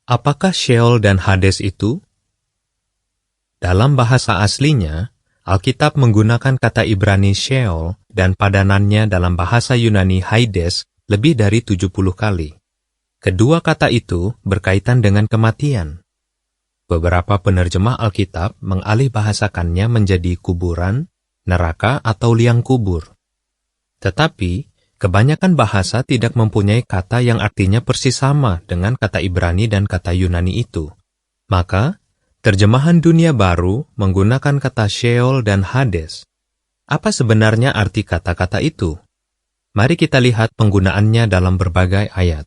Apakah Sheol dan Hades itu? Dalam bahasa aslinya, Alkitab menggunakan kata Ibrani Sheol dan padanannya dalam bahasa Yunani Hades lebih dari 70 kali. Kedua kata itu berkaitan dengan kematian. Beberapa penerjemah Alkitab mengalihbahasakannya menjadi kuburan, neraka atau liang kubur. Tetapi, kebanyakan bahasa tidak mempunyai kata yang artinya persis sama dengan kata Ibrani dan kata Yunani itu. Maka, terjemahan Dunia Baru menggunakan kata Sheol dan Hades. Apa sebenarnya arti kata-kata itu? Mari kita lihat penggunaannya dalam berbagai ayat.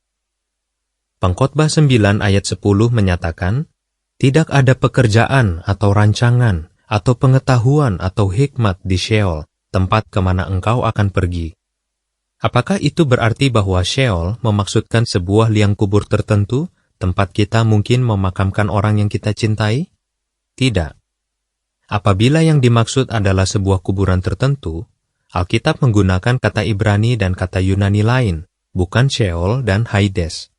Pengkhotbah 9 ayat 10 menyatakan, tidak ada pekerjaan atau rancangan atau pengetahuan atau hikmat di Sheol, tempat kemana engkau akan pergi. Apakah itu berarti bahwa Sheol memaksudkan sebuah liang kubur tertentu, tempat kita mungkin memakamkan orang yang kita cintai? Tidak. Apabila yang dimaksud adalah sebuah kuburan tertentu, Alkitab menggunakan kata Ibrani dan kata Yunani lain, bukan Sheol dan Hades.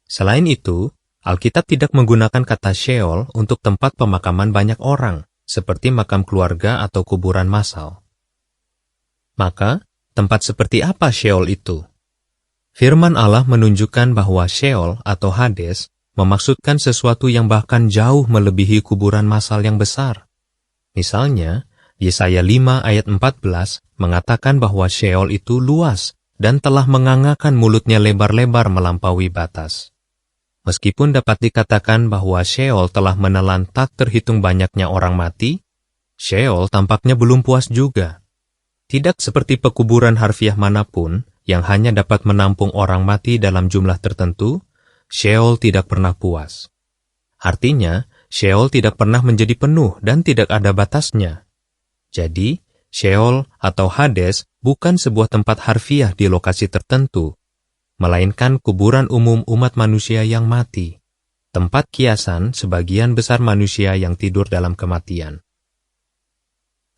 Selain itu, Alkitab tidak menggunakan kata Sheol untuk tempat pemakaman banyak orang, seperti makam keluarga atau kuburan massal. Maka, tempat seperti apa Sheol itu? Firman Allah menunjukkan bahwa Sheol atau Hades memaksudkan sesuatu yang bahkan jauh melebihi kuburan massal yang besar. Misalnya, Yesaya 5 ayat 14 mengatakan bahwa Sheol itu luas dan telah mengangakan mulutnya lebar-lebar melampaui batas. Meskipun dapat dikatakan bahwa Sheol telah menelan tak terhitung banyaknya orang mati, Sheol tampaknya belum puas juga. Tidak seperti pekuburan harfiah manapun yang hanya dapat menampung orang mati dalam jumlah tertentu, Sheol tidak pernah puas. Artinya, Sheol tidak pernah menjadi penuh dan tidak ada batasnya. Jadi, Sheol atau Hades bukan sebuah tempat harfiah di lokasi tertentu, melainkan kuburan umum umat manusia yang mati, tempat kiasan sebagian besar manusia yang tidur dalam kematian.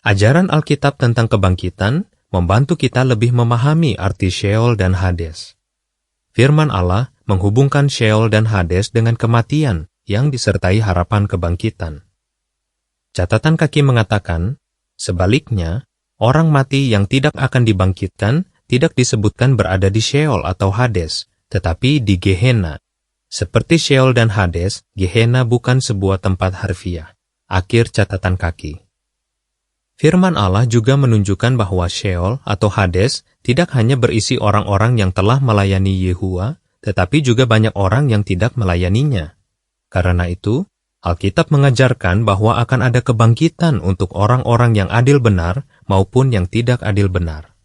Ajaran Alkitab tentang kebangkitan membantu kita lebih memahami arti Sheol dan Hades. Firman Allah menghubungkan Sheol dan Hades dengan kematian yang disertai harapan kebangkitan. Catatan kaki mengatakan, sebaliknya, orang mati yang tidak akan dibangkitkan tidak disebutkan berada di Sheol atau Hades, tetapi di Gehenna. Seperti Sheol dan Hades, Gehenna bukan sebuah tempat harfiah. Akhir catatan kaki. Firman Allah juga menunjukkan bahwa Sheol atau Hades tidak hanya berisi orang-orang yang telah melayani Yehuwa, tetapi juga banyak orang yang tidak melayaninya. Karena itu, Alkitab mengajarkan bahwa akan ada kebangkitan untuk orang-orang yang adil benar maupun yang tidak adil benar.